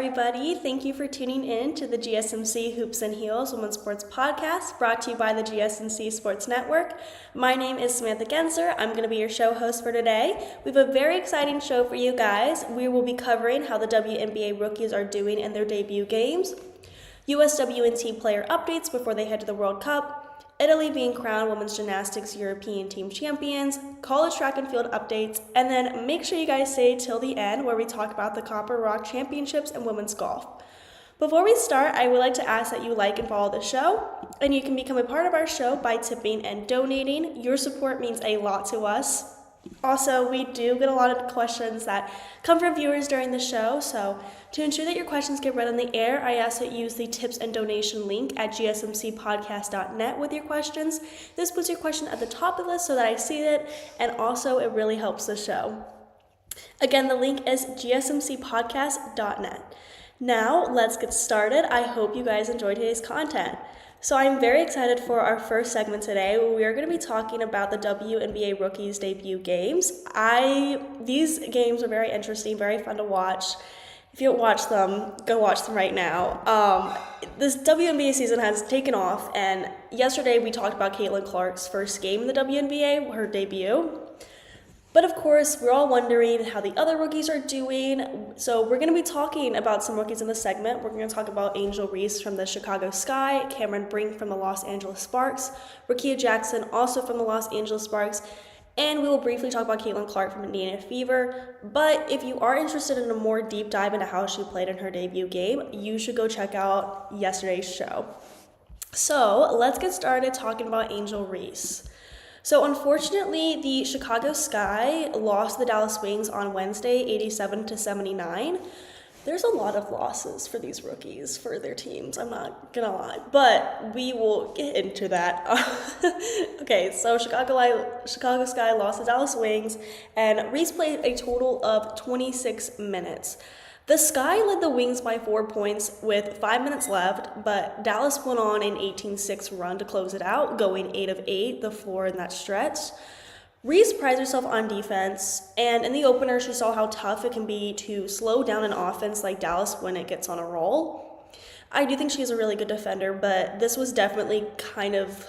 everybody. Thank you for tuning in to the GSMC Hoops and Heels Women's Sports Podcast, brought to you by the GSMC Sports Network. My name is Samantha Genzer. I'm going to be your show host for today. We have a very exciting show for you guys. We will be covering how the WNBA rookies are doing in their debut games, USWNT player updates before they head to the World Cup, Italy being crowned Women's Gymnastics European Team Champions, college track and field updates, and then make sure you guys stay till the end where we talk about the Copper Rock Championships and women's golf. Before we start, I would like to ask that you like and follow the show, and you can become a part of our show by tipping and donating. Your support means a lot to us. Also, we do get a lot of questions that come from viewers during the show, so to ensure that your questions get read on the air, I ask that you use the tips and donation link at gsmcpodcast.net with your questions. This puts your question at the top of the list so that I see it, and also it really helps the show. Again, the link is gsmcpodcast.net. Now, let's get started. I hope you guys enjoyed today's content. So I'm very excited for our first segment today. We are going to be talking about the WNBA rookies debut games. These games are very interesting, very fun to watch. If you don't watch them, go watch them right now. This WNBA season has taken off, and yesterday we talked about Caitlin Clark's first game in the WNBA, her debut. But of course, we're all wondering how the other rookies are doing. So we're going to be talking about some rookies in this segment. We're going to talk about Angel Reese from the Chicago Sky, Cameron Brink from the Los Angeles Sparks, Rickea Jackson also from the Los Angeles Sparks, and we will briefly talk about Caitlin Clark from Indiana Fever. But if you are interested in a more deep dive into how she played in her debut game, you should go check out yesterday's show. So let's get started talking about Angel Reese. So unfortunately, the Chicago Sky lost the Dallas Wings on Wednesday, 87-79. There's a lot of losses for these rookies, for their teams, I'm not gonna lie, but we will get into that. Okay, so Chicago Sky lost the Dallas Wings, and Reese played a total of 26 minutes. The Sky led the Wings by 4 points with 5 minutes left, but Dallas went on an 18-6 run to close it out, going 8 of 8, the floor in that stretch. Reese prized herself on defense, and in the opener, she saw how tough it can be to slow down an offense like Dallas when it gets on a roll. I do think she's a really good defender, but this was definitely kind of,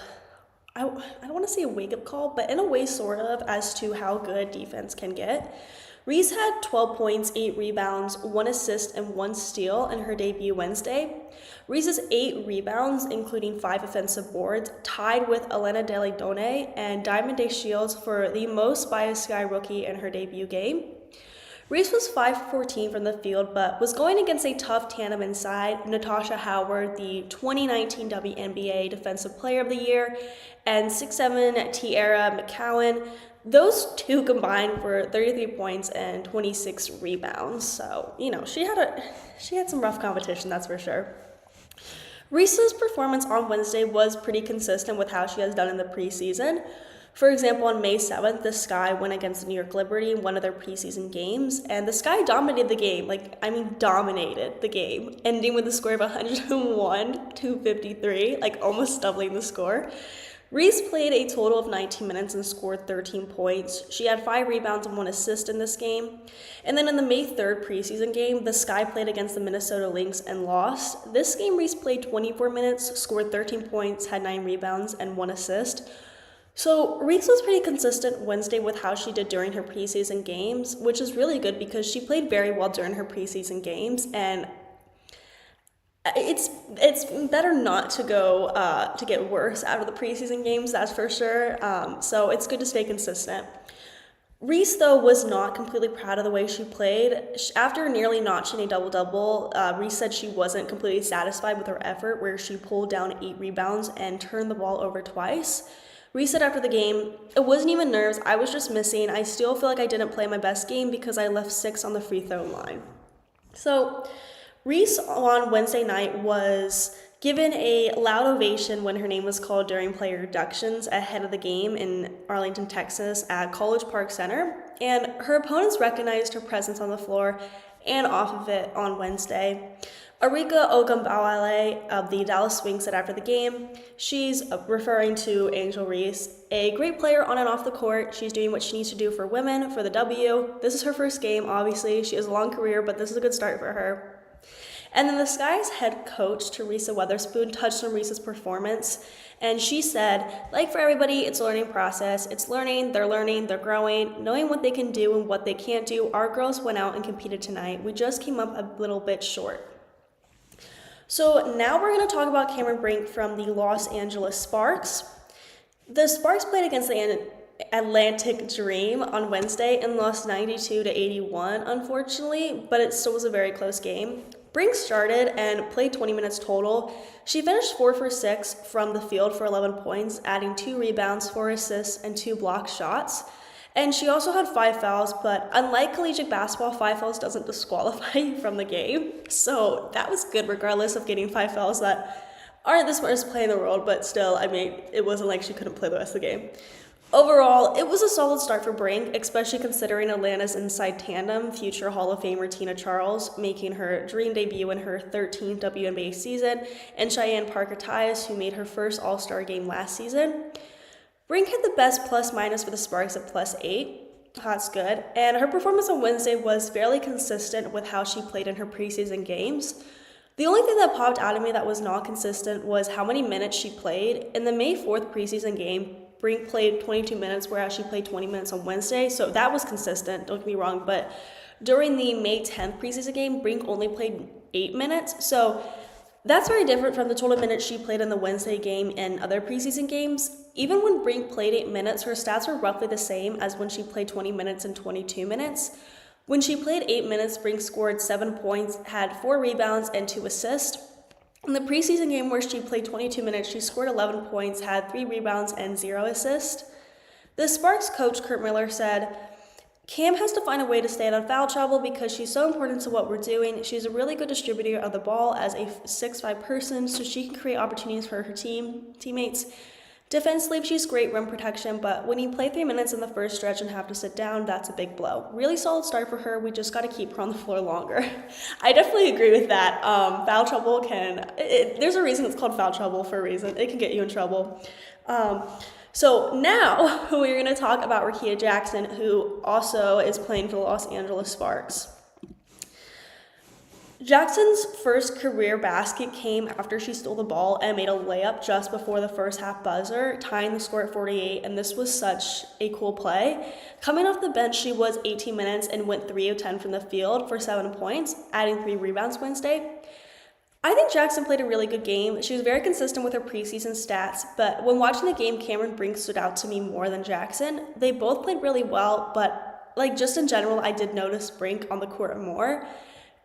I don't want to say a wake-up call, but in a way sort of, as to how good defense can get. Reese had 12 points, 8 rebounds, 1 assist, and 1 steal in her debut Wednesday. Reese's 8 rebounds, including 5 offensive boards, tied with Elena De Leon and Diamond Day Shields for the most by a Sky rookie in her debut game. Reese was 5-14 from the field, but was going against a tough tandem inside, Natasha Howard, the 2019 WNBA Defensive Player of the Year, and 6'7" Tiara McCowan. Those two combined for 33 points and 26 rebounds. So, she had some rough competition, that's for sure. Reese's performance on Wednesday was pretty consistent with how she has done in the preseason. For example, on May 7th, the Sky went against the New York Liberty in one of their preseason games, and the Sky dominated the game, dominated the game, ending with a score of 101-53, almost doubling the score. Reese played a total of 19 minutes and scored 13 points. She had 5 rebounds and 1 assist in this game. And then in the May 3rd preseason game, the Sky played against the Minnesota Lynx and lost. This game, Reese played 24 minutes, scored 13 points, had 9 rebounds, and 1 assist. So Reese was pretty consistent Wednesday with how she did during her preseason games, which is really good because she played very well during her preseason games, and it's better not to go to get worse out of the preseason games, that's for sure. So it's good to stay consistent. Reese, though, was not completely proud of the way she played. After nearly notching a double-double, Reese said she wasn't completely satisfied with her effort, where she pulled down 8 rebounds and turned the ball over twice. Reese said after the game, "It wasn't even nerves, I was just missing. I still feel like I didn't play my best game because I left 6 on the free throw line." So Reese on Wednesday night was given a loud ovation when her name was called during player inductions ahead of the game in Arlington, Texas at College Park Center, and her opponents recognized her presence on the floor and off of it on Wednesday. Arika Ogambawale of the Dallas Wings said after the game, she's referring to Angel Reese, a great player on and off the court. She's doing what she needs to do for women, for the W. This is her first game, obviously. She has a long career, but this is a good start for her. And then the Sky's head coach, Teresa Weatherspoon, touched on Reese's performance. And she said, like for everybody, it's a learning process. It's learning, they're growing, knowing what they can do and what they can't do. Our girls went out and competed tonight. We just came up a little bit short. So now we're going to talk about Cameron Brink from the Los Angeles Sparks. The Sparks played against the Atlantic Dream on Wednesday and lost 92-81, unfortunately, but it still was a very close game. Brink started and played 20 minutes total. She finished 4 for 6 from the field for 11 points, adding 2 rebounds, 4 assists, and 2 blocked shots. And she also had 5 fouls, but unlike collegiate basketball, 5 fouls doesn't disqualify you from the game. So that was good, regardless of getting 5 fouls that aren't the smartest play in the world, but still, I mean, it wasn't like she couldn't play the rest of the game. Overall, it was a solid start for Brink, especially considering Atlanta's inside tandem, future Hall of Famer Tina Charles, making her dream debut in her 13th WNBA season, and Cheyenne Parker-Tyus, who made her first All-Star game last season. Brink had the best plus-minus for the Sparks at +8. That's good. And her performance on Wednesday was fairly consistent with how she played in her preseason games. The only thing that popped out of me that was not consistent was how many minutes she played. In the May 4th preseason game, Brink played 22 minutes, whereas she played 20 minutes on Wednesday, so that was consistent, don't get me wrong, but during the May 10th preseason game, Brink only played 8 minutes, so that's very different from the total minutes she played in the Wednesday game and other preseason games. Even when Brink played 8 minutes, her stats were roughly the same as when she played 20 minutes and 22 minutes. When she played 8 minutes, Brink scored 7 points, had 4 rebounds, and 2 assists. In the preseason game where she played 22 minutes, she scored 11 points, had 3 rebounds, and 0 assists. The Sparks coach, Kurt Miller, said, Cam has to find a way to stay out of foul trouble because she's so important to what we're doing. She's a really good distributor of the ball as a 6'5" person, so she can create opportunities for her teammates. Defensively, she's great rim protection, but when you play 3 minutes in the first stretch and have to sit down, that's a big blow. Really solid start for her. We just got to keep her on the floor longer. I definitely agree with that. Foul trouble there's a reason it's called foul trouble for a reason. It can get you in trouble. So now we're going to talk about Rickea Jackson, who also is playing for the Los Angeles Sparks. Jackson's first career basket came after she stole the ball and made a layup just before the first half buzzer, tying the score at 48, and this was such a cool play. Coming off the bench, she was 18 minutes and went 3 of 10 from the field for 7 points, adding 3 rebounds Wednesday. I think Jackson played a really good game. She was very consistent with her preseason stats, but when watching the game, Cameron Brink stood out to me more than Jackson. They both played really well, but just in general, I did notice Brink on the court more.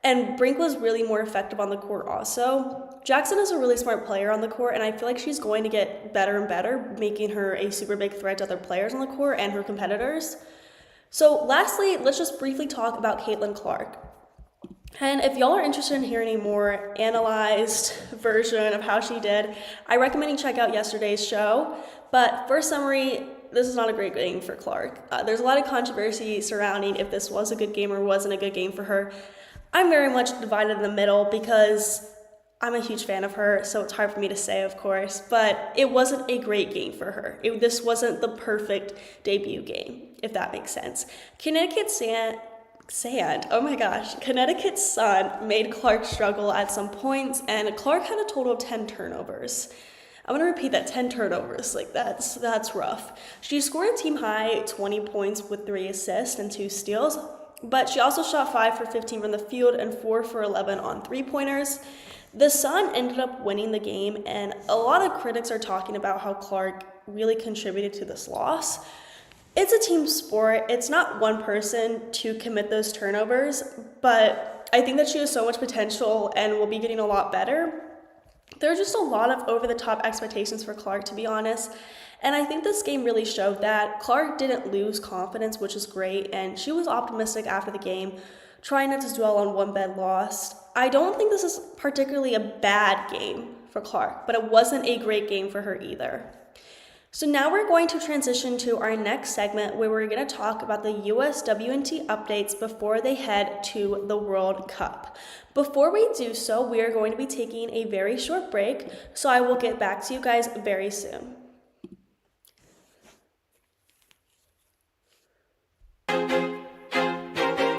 And Brink was really more effective on the court also. Jackson is a really smart player on the court, and I feel like she's going to get better and better, making her a super big threat to other players on the court and her competitors. So lastly, let's just briefly talk about Caitlin Clark. And if y'all are interested in hearing a more analyzed version of how she did, I recommend you check out yesterday's show. But for summary, this is not a great game for Clark. There's a lot of controversy surrounding if this was a good game or wasn't a good game for her. I'm very much divided in the middle because I'm a huge fan of her, so it's hard for me to say, of course, but it wasn't a great game for her. This wasn't the perfect debut game, if that makes sense. Connecticut Sun made Clark struggle at some points, and Clark had a total of 10 turnovers. I'm going to repeat that, 10 turnovers. That's rough. She scored a team high 20 points with 3 assists and 2 steals. But she also shot 5 for 15 from the field and 4 for 11 on 3-pointers. The Sun ended up winning the game, and a lot of critics are talking about how Clark really contributed to this loss. It's a team sport. It's not one person to commit those turnovers, but I think that she has so much potential and will be getting a lot better. There are just a lot of over-the-top expectations for Clark, to be honest. And I think this game really showed that. Clark didn't lose confidence, which is great, and she was optimistic after the game, trying not to dwell on one bad loss. I don't think this is particularly a bad game for Clark, but it wasn't a great game for her either. So now we're going to transition to our next segment where we're going to talk about the USWNT updates before they head to the World Cup. Before we do so, we are going to be taking a very short break, so I will get back to you guys very soon.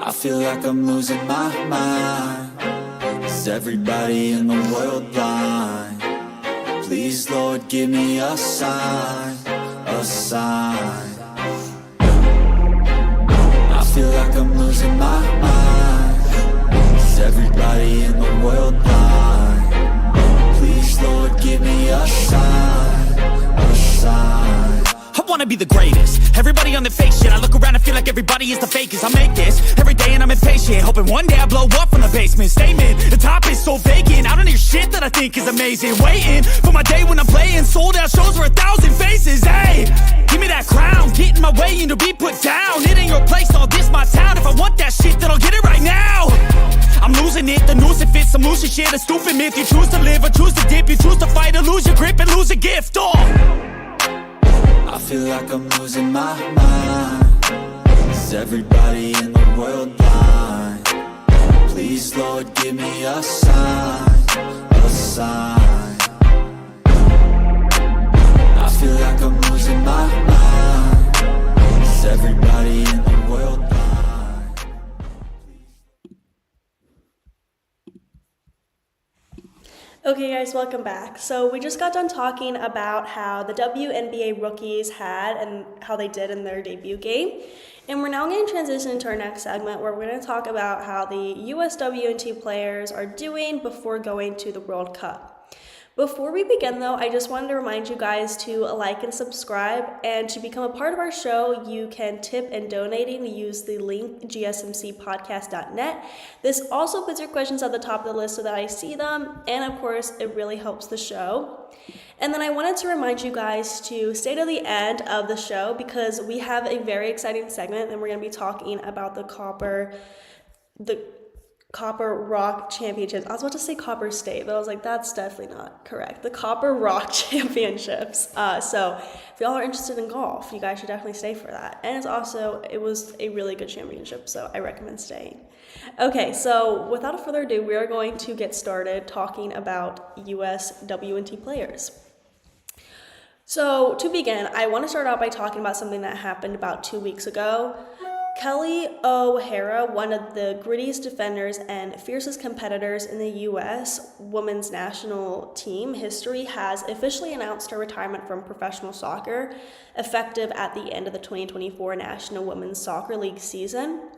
I feel like I'm losing my mind. Is everybody in the world blind? Please, Lord, give me a sign, a sign. I feel like I'm losing my mind. Is everybody in the world blind? Please, Lord, give me a sign, a sign. I wanna be the greatest. Everybody on their fake shit. I look around and feel like everybody is the fakest. I make this every day and I'm impatient, hoping one day I blow up from the basement. Statement, the top is so vacant. I don't hear shit that I think is amazing. Waiting for my day when I'm playing sold out shows for 1,000 faces. Hey, give me that crown, get in my way and to be put down. It ain't your place, all this my town. If I want that shit, then I'll get it right now. I'm losing it, the noose it fits. I'm losing shit, a stupid myth. You choose to live or choose to dip. You choose to fight or lose your grip and lose a gift. I feel like I'm losing my mind. Is everybody in the world blind? Please, Lord, give me a sign, a sign. I feel like I'm losing my mind. Is everybody in the world blind? Okay guys, welcome back. So we just got done talking about how the WNBA rookies had and how they did in their debut game. And we're now going to transition into our next segment where we're going to talk about how the USWNT players are doing before going to the World Cup. Before we begin though, I just wanted to remind you guys to like and subscribe, and to become a part of our show, you can tip and donating. Use the link gsmcpodcast.net. This also puts your questions at the top of the list so that I see them, and of course, it really helps the show. And then I wanted to remind you guys to stay to the end of the show because we have a very exciting segment and we're going to be talking about the Copper Rock Championships. I was about to say Copper State, but I was like, that's definitely not correct. The Copper Rock Championships. So if y'all are interested in golf, you guys should definitely stay for that. And it was a really good championship, so I recommend staying. Okay, so without further ado, we are going to get started talking about USWNT players. So to begin, I want to start out by talking about something that happened about 2 weeks ago. Kelly O'Hara, one of the grittiest defenders and fiercest competitors in the U.S. women's national team history, has officially announced her retirement from professional soccer, effective at the end of the 2024 National Women's Soccer League season.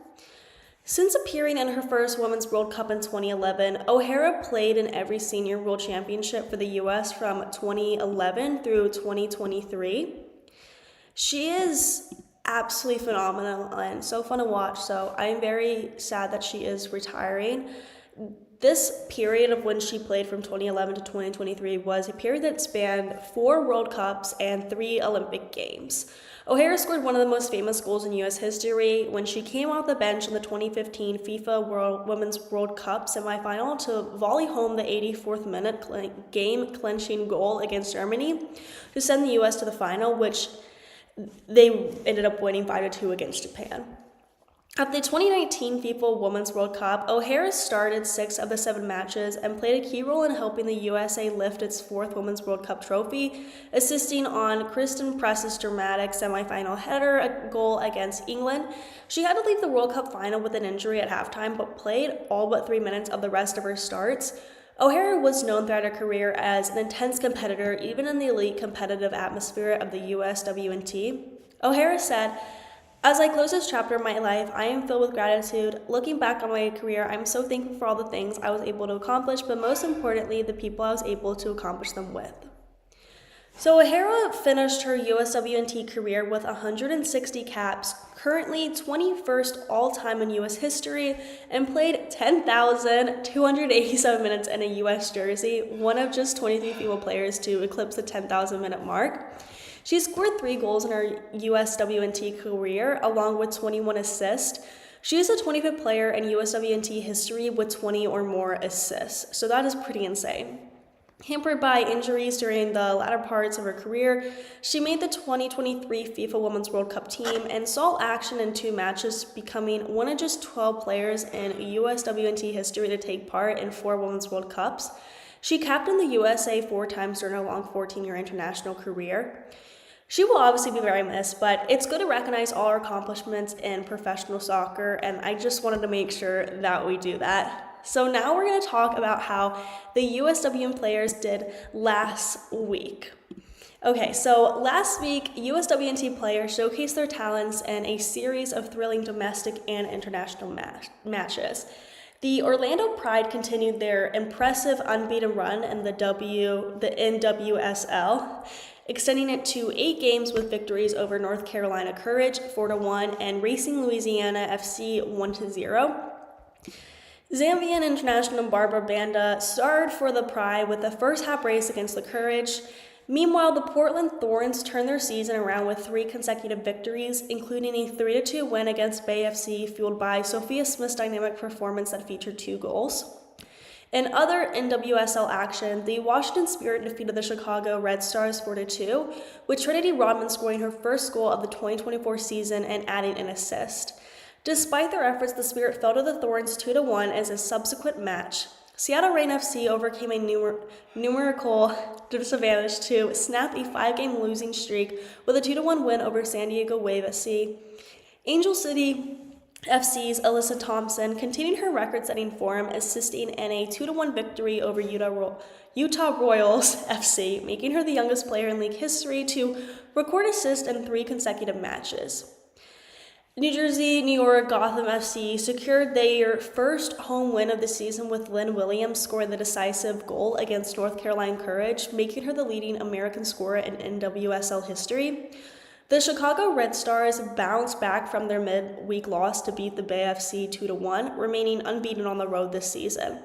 Since appearing in her first Women's World Cup in 2011, O'Hara played in every senior world championship for the U.S. from 2011 through 2023. She is absolutely phenomenal and so fun to watch, so I'm very sad that she is retiring. This period of when she played from 2011 to 2023 was a period that spanned 4 World Cups and 3 Olympic Games. O'Hara scored one of the most famous goals in U.S. history when she came off the bench in the 2015 FIFA Women's World Cup semifinal to volley home the 84th minute game-clinching goal against Germany to send the U.S. to the final, which they ended up winning 5-2 against Japan. At the 2019 FIFA Women's World Cup, O'Hara started 6 of the 7 matches and played a key role in helping the USA lift its 4th Women's World Cup trophy, assisting on Kristen Press's dramatic semifinal header goal against England. She had to leave the World Cup final with an injury at halftime, but played all but 3 minutes of the rest of her starts. O'Hara was known throughout her career as an intense competitor, even in the elite competitive atmosphere of the USWNT. O'Hara said, "As I close this chapter of my life, I am filled with gratitude. Looking back on my career, I'm so thankful for all the things I was able to accomplish, but most importantly, the people I was able to accomplish them with." So O'Hara finished her USWNT career with 160 caps, currently 21st all-time in U.S. history, and played 10,287 minutes in a U.S. jersey, one of just 23 female players to eclipse the 10,000-minute mark. She scored 3 goals in her USWNT career, along with 21 assists. She is the 25th player in USWNT history with 20 or more assists, so that is pretty insane. Hampered by injuries during the latter parts of her career, she made the 2023 FIFA Women's World Cup team and saw action in 2 matches, becoming one of just 12 players in USWNT history to take part in 4 Women's World Cups. She captained the USA 4 times during her long 14-year international career. She will obviously be very missed, but it's good to recognize all her accomplishments in professional soccer, and I just wanted to make sure that we do that. So now we're going to talk about how the USWN players did last week. Okay, so last week, USWNT players showcased their talents in a series of thrilling domestic and international matches. The Orlando Pride continued their impressive unbeaten run in the NWSL, extending it to 8 games with victories over North Carolina Courage 4-1 and Racing Louisiana FC 1-0. Zambian international Barbara Banda starred for the Pride with the first half race against the Courage. Meanwhile, the Portland Thorns turned their season around with 3 consecutive victories, including a 3-2 win against Bay FC, fueled by Sophia Smith's dynamic performance that featured 2 goals. In other NWSL action, the Washington Spirit defeated the Chicago Red Stars 4-2, with Trinity Rodman scoring her first goal of the 2024 season and adding an assist. Despite their efforts, the Spirit fell to the Thorns 2-1 as a subsequent match. Seattle Reign FC overcame a numerical disadvantage to snap a 5-game losing streak with a 2-1 win over San Diego Wave FC. Angel City FC's Alyssa Thompson continued her record-setting form, assisting in a 2-1 victory over Utah Royals FC, making her the youngest player in league history to record assists in 3 consecutive matches. New Jersey, New York, Gotham FC secured their first home win of the season with Lynn Williams scoring the decisive goal against North Carolina Courage, making her the leading American scorer in NWSL history. The Chicago Red Stars bounced back from their midweek loss to beat the Bay FC 2-1, remaining unbeaten on the road this season.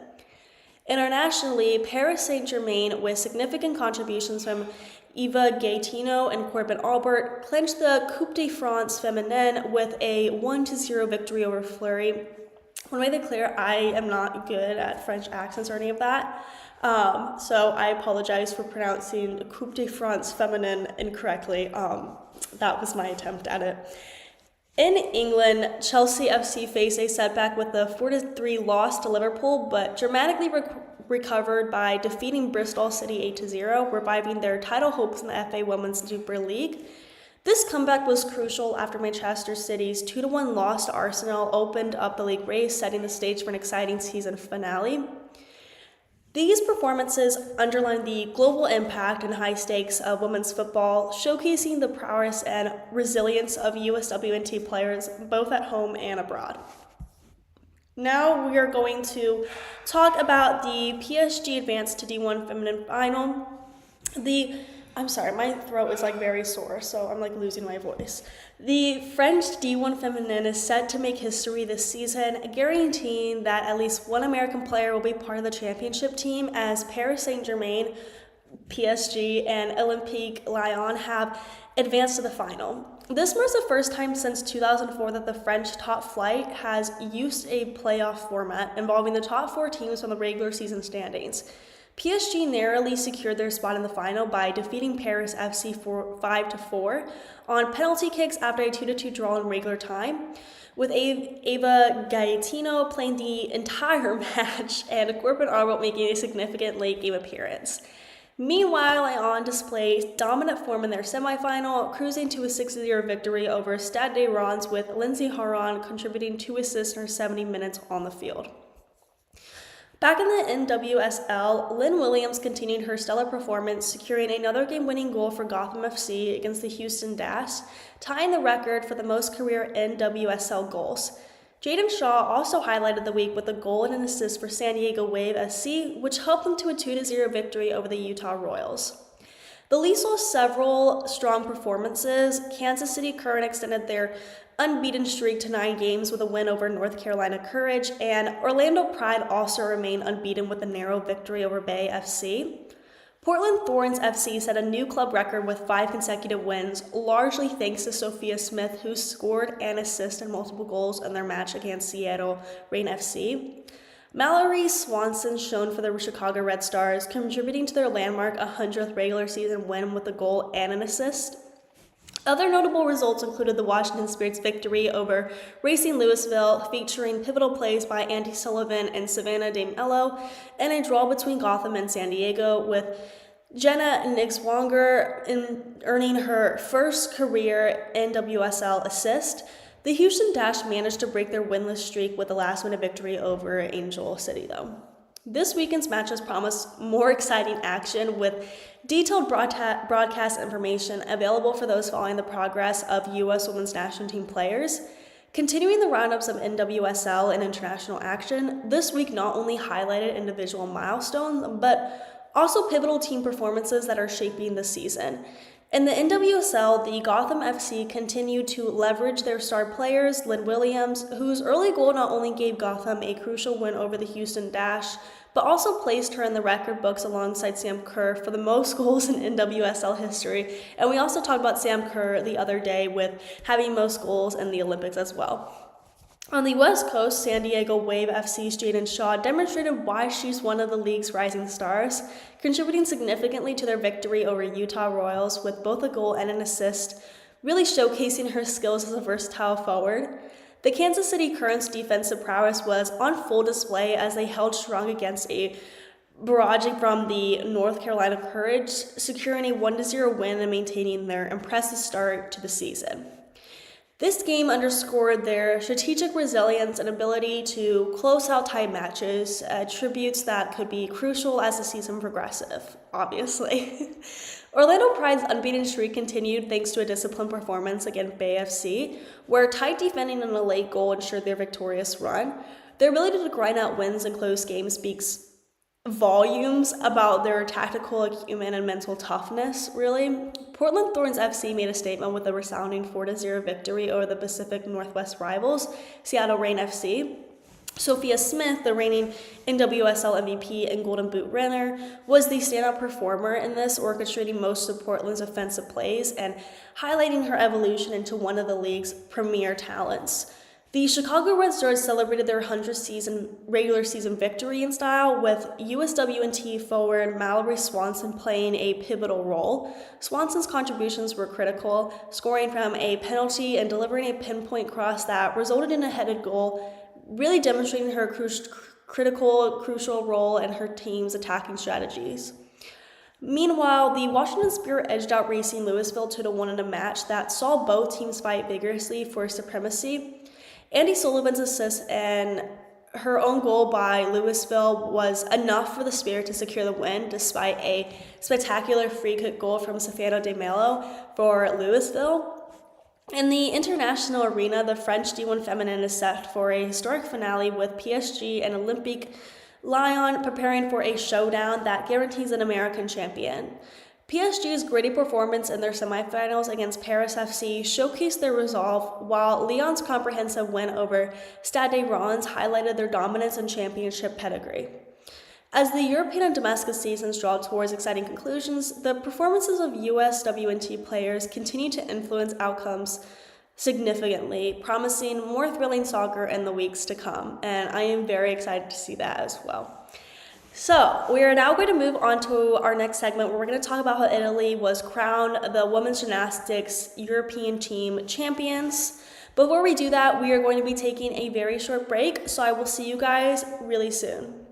Internationally, Paris Saint-Germain, with significant contributions from Eva Gaetino and Corbin Albert, clinched the Coupe de France Féminine with a 1-0 victory over Fleury. I want to make it clear, I am not good at French accents or any of that, so I apologize for pronouncing Coupe de France Féminine incorrectly. That was my attempt at it. In England, Chelsea FC faced a setback with the 4-3 loss to Liverpool, but dramatically recovered by defeating Bristol City 8-0, reviving their title hopes in the FA Women's Super League. This comeback was crucial after Manchester City's 2-1 loss to Arsenal opened up the league race, setting the stage for an exciting season finale. These performances underline the global impact and high stakes of women's football, showcasing the prowess and resilience of USWNT players both at home and abroad. Now we are going to talk about the PSG Advanced to D1 Feminine Final. I'm sorry, my throat is very sore, so I'm losing my voice. The French D1 Feminine is set to make history this season, guaranteeing that at least one American player will be part of the championship team, as Paris Saint-Germain, PSG, and Olympique Lyon have advanced to the final. This marks the first time since 2004 that the French top flight has used a playoff format involving the top 4 teams from the regular season standings. PSG narrowly secured their spot in the final by defeating Paris FC 5-4 on penalty kicks after a 2-2 draw in regular time, with Eva Gaetino playing the entire match and Corbin Arbelt making a significant late game appearance. Meanwhile, Lyon displayed dominant form in their semifinal, cruising to a 6-0 victory over Stade de Reims, with Lindsay Horan contributing 2 assists in her 70 minutes on the field. Back in the NWSL, Lynn Williams continued her stellar performance, securing another game-winning goal for Gotham FC against the Houston Dash, tying the record for the most career NWSL goals. Jaden Shaw also highlighted the week with a goal and an assist for San Diego Wave SC, which helped them to a 2-0 victory over the Utah Royals. The Leafs saw several strong performances. Kansas City Current extended their unbeaten streak to 9 games with a win over North Carolina Courage, and Orlando Pride also remained unbeaten with a narrow victory over Bay FC. Portland Thorns FC set a new club record with 5 consecutive wins, largely thanks to Sophia Smith, who scored and assisted multiple goals in their match against Seattle Reign FC. Mallory Swanson shone for the Chicago Red Stars, contributing to their landmark 100th regular season win with a goal and an assist. Other notable results included the Washington Spirit's victory over Racing Louisville, featuring pivotal plays by Andy Sullivan and Savannah DeMello, and a draw between Gotham and San Diego, with Jenna Nixwanger earning her first career NWSL assist. The Houston Dash managed to break their winless streak with a last-minute victory over Angel City, though. This weekend's matches promise more exciting action with detailed broadcast information available for those following the progress of U.S. Women's National Team players. Continuing the roundups of NWSL and international action, this week not only highlighted individual milestones, but also pivotal team performances that are shaping the season. In the NWSL, the Gotham FC continued to leverage their star players, Lynn Williams, whose early goal not only gave Gotham a crucial win over the Houston Dash, but also placed her in the record books alongside Sam Kerr for the most goals in NWSL history. And we also talked about Sam Kerr the other day with having most goals in the Olympics as well. On the West Coast, San Diego Wave FC's Jaden Shaw demonstrated why she's one of the league's rising stars, contributing significantly to their victory over Utah Royals with both a goal and an assist, really showcasing her skills as a versatile forward. The Kansas City Current's defensive prowess was on full display as they held strong against a barrage from the North Carolina Courage, securing a 1-0 win and maintaining their impressive start to the season. This game underscored their strategic resilience and ability to close out tight matches, attributes that could be crucial as the season progresses, obviously. Orlando Pride's unbeaten streak continued thanks to a disciplined performance against Bay FC, where tight defending and a late goal ensured their victorious run. Their ability to grind out wins in close games speaks volumes about their tactical acumen and mental toughness, really. Portland Thorns FC made a statement with a resounding 4-0 victory over the Pacific Northwest rivals, Seattle Reign FC. Sophia Smith, the reigning NWSL MVP and Golden Boot winner, was the standout performer in this, orchestrating most of Portland's offensive plays and highlighting her evolution into one of the league's premier talents. The Chicago Red Stars celebrated their 100th regular season victory in style, with USWNT forward Mallory Swanson playing a pivotal role. Swanson's contributions were critical, scoring from a penalty and delivering a pinpoint cross that resulted in a headed goal, really demonstrating her crucial role in her team's attacking strategies. Meanwhile, the Washington Spirit edged out Racing Louisville 2-1 in a match that saw both teams fight vigorously for supremacy. Andy Sullivan's assist and her own goal by Louisville was enough for the Spirit to secure the win, despite a spectacular free kick goal from Stefano De Mello for Louisville. In the international arena, the French D1 Feminine is set for a historic finale with PSG and Olympique Lyon preparing for a showdown that guarantees an American champion. PSG's gritty performance in their semifinals against Paris FC showcased their resolve, while Lyon's comprehensive win over Stade Reims highlighted their dominance and championship pedigree. As the European and domestic seasons draw towards exciting conclusions, the performances of USWNT players continue to influence outcomes significantly, promising more thrilling soccer in the weeks to come, and I am very excited to see that as well. So, we are now going to move on to our next segment where we're going to talk about how Italy was crowned the women's gymnastics European team champions. Before we do that, we are going to be taking a very short break, so I will see you guys really soon.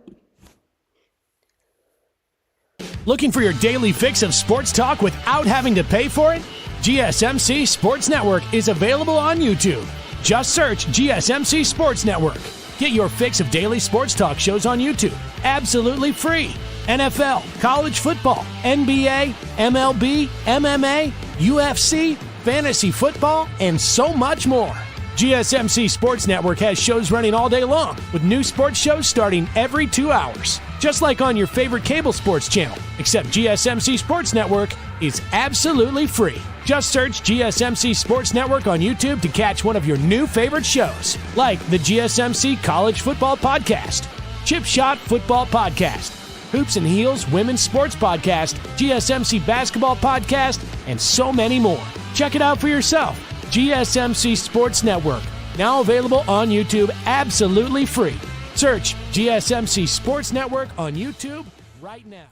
Looking for your daily fix of sports talk without having to pay for it? GSMC Sports Network is available on YouTube. Just search GSMC Sports Network. Get your fix of daily sports talk shows on YouTube, absolutely free. NFL, college football, NBA, MLB, MMA, UFC, fantasy football, and so much more. GSMC Sports Network has shows running all day long, with new sports shows starting every 2 hours. Just like on your favorite cable sports channel, except GSMC Sports Network is absolutely free. Just search GSMC Sports Network on YouTube to catch one of your new favorite shows, like the GSMC College Football Podcast, Chip Shot Football Podcast, Hoops and Heels Women's Sports Podcast, GSMC Basketball Podcast, and so many more. Check it out for yourself. GSMC Sports Network, now available on YouTube absolutely free. Search GSMC Sports Network on YouTube right now.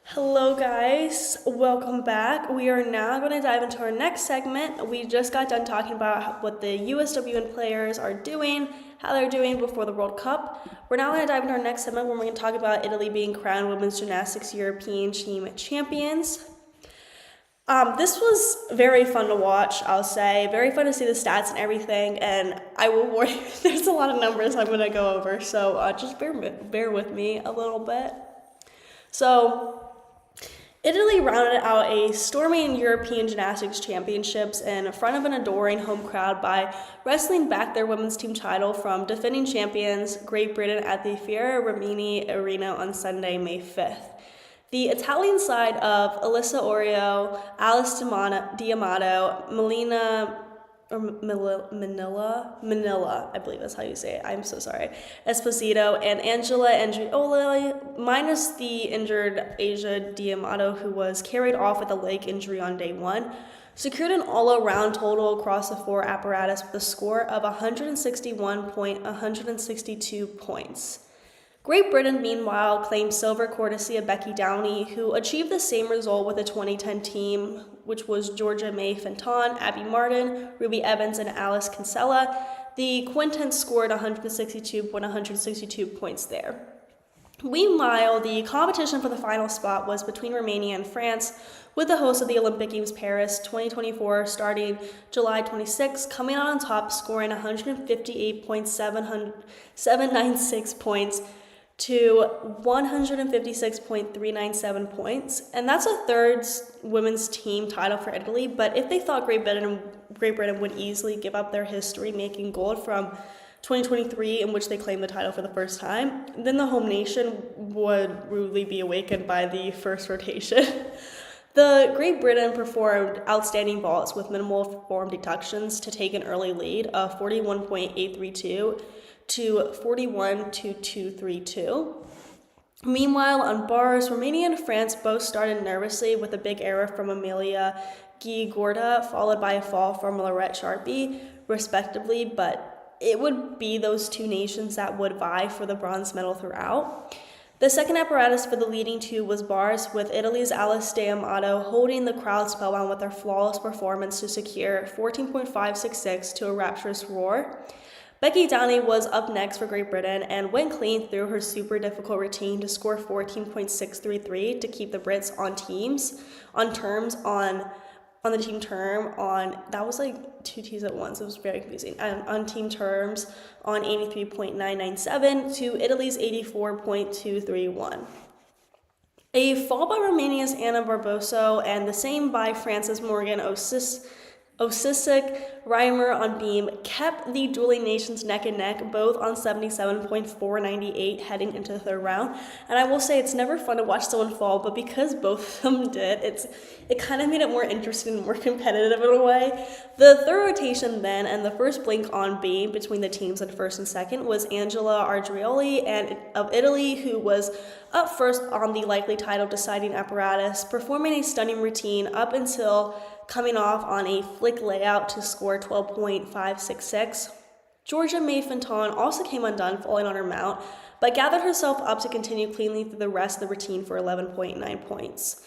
Hello guys, welcome back. We are now going to dive into our next segment. We just got done talking about what the USWN players are doing, how they're doing before the World Cup. We're now going to dive into our next segment where we're going to talk about Italy being crowned women's gymnastics European team champions. This was very fun to watch, I'll say. Very fun to see the stats and everything, and I will warn you, there's a lot of numbers I'm going to go over, so just bear with me a little bit. So, Italy rounded out a stormy European Gymnastics Championships in front of an adoring home crowd by wrestling back their women's team title from defending champions Great Britain at the Fiera Rimini Arena on Sunday, May 5th. The Italian side of Alyssa Orio, Alice D'Amato, Manila, I believe that's how you say it, I'm so sorry, Esposito, and Angela Andrioli, minus the injured Asia D'Amato, who was carried off with a leg injury on day one, secured an all-around total across the four apparatus with a score of 162 points. Great Britain, meanwhile, claimed silver courtesy of Becky Downey, who achieved the same result with the 2010 team, which was Georgia May Fenton, Abby Martin, Ruby Evans, and Alice Kinsella. The quintet scored 162 points there. Meanwhile, the competition for the final spot was between Romania and France, with the host of the Olympic Games Paris 2024 starting July 26, coming out on top, scoring 158.796 points to 156.397 points, and that's a third women's team title for Italy. But if they thought Great Britain would easily give up their history-making gold from 2023, in which they claimed the title for the first time, then the home nation would rudely be awakened by the first rotation. The Great Britain performed outstanding vaults with minimal form deductions to take an early lead of 41.832 to 41.232. Meanwhile, on bars, Romania and France both started nervously with a big error from Amelia Ghigourda, followed by a fall from Laurette Sharpie, respectively, but it would be those two nations that would vie for the bronze medal throughout. The second apparatus for the leading two was bars, with Italy's Alice D'Amato holding the crowd spellbound with her flawless performance to secure 14.566 to a rapturous roar. Becky Downey was up next for Great Britain and went clean through her super difficult routine to score 14.633 to keep the Brits on the team term that was like two T's at once, it was very confusing, on team terms on 83.997 to Italy's 84.231. A fall by Romania's Anna Barboso and the same by France's Morgan Osisic Reimer on beam kept the dueling nations neck and neck, both on 77.498 heading into the third round. And I will say it's never fun to watch someone fall, but because both of them did, it kind of made it more interesting and more competitive in a way. The third rotation then, and the first blink on beam between the teams in first and second, was Angela Andrioli of Italy, who was up first on the likely title deciding apparatus, performing a stunning routine up until coming off on a flick layout to score 12.566. Georgia May Fenton also came undone, falling on her mount, but gathered herself up to continue cleanly through the rest of the routine for 11.9 points.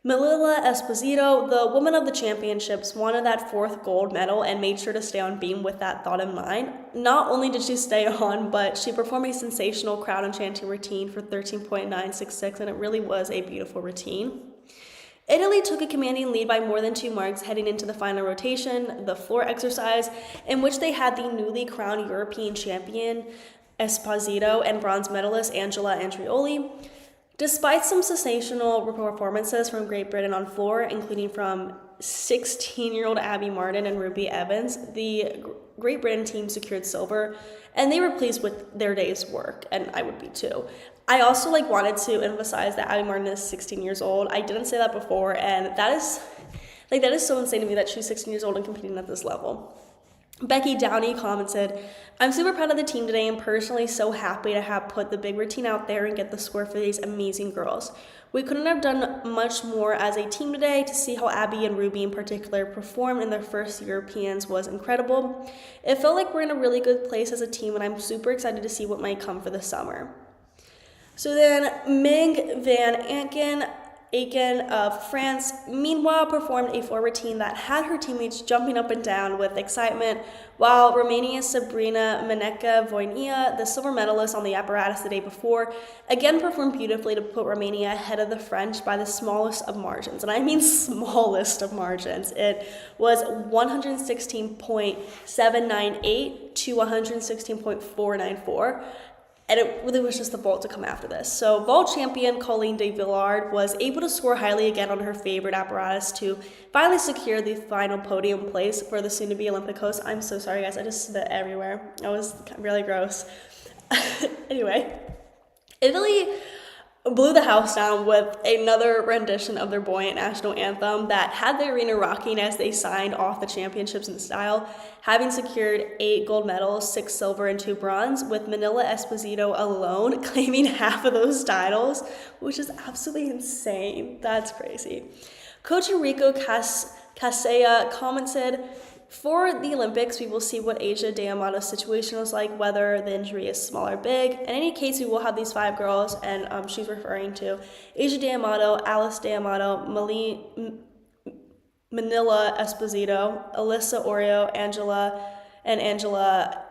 Melilla Esposito, the woman of the championships, wanted that fourth gold medal and made sure to stay on beam with that thought in mind. Not only did she stay on, but she performed a sensational crowd enchanting routine for 13.966, and it really was a beautiful routine. Italy took a commanding lead by more than 2 marks heading into the final rotation, the floor exercise, in which they had the newly crowned European champion Esposito and bronze medalist Angela Andrioli. Despite some sensational performances from Great Britain on floor, including from 16-year-old Abby Martin and Ruby Evans, the Great Britain team secured silver, and they were pleased with their day's work, and I would be too. I also wanted to emphasize that Abby Martin is 16 years old. I didn't say that before, and that is so insane to me that she's 16 years old and competing at this level. Becky Downey commented, "I'm super proud of the team today and personally so happy to have put the big routine out there and get the score for these amazing girls. We couldn't have done much more as a team today. To see how Abby and Ruby in particular performed in their first Europeans was incredible. It felt like we're in a really good place as a team, and I'm super excited to see what might come for the summer." So then Meg Van Anken Aiken of France, meanwhile, performed a forward routine that had her teammates jumping up and down with excitement, while Romania's Sabrina Meneka-Voinea, the silver medalist on the apparatus the day before, again performed beautifully to put Romania ahead of the French by the smallest of margins. And I mean smallest of margins. It was 116.798 to 116.494. And it really was just the vault to come after this. So vault champion Colleen de Villard was able to score highly again on her favorite apparatus to finally secure the final podium place for the soon-to-be Olympic host. I'm so sorry, guys. I just spit everywhere. That was really gross. Anyway, Italy blew the house down with another rendition of their buoyant national anthem that had the arena rocking as they signed off the championships in style, having secured 8 gold medals, 6 silver, and 2 bronze, with Manila Esposito alone claiming half of those titles, which is absolutely insane. That's crazy. Coach Enrico Casella commented, "For the Olympics, we will see what Asia D'Amato's situation was like, whether the injury is small or big. In any case, we will have these 5 girls," and she's referring to Asia D'Amato, Alice D'Amato, Manila Esposito, Alyssa Oreo, Angela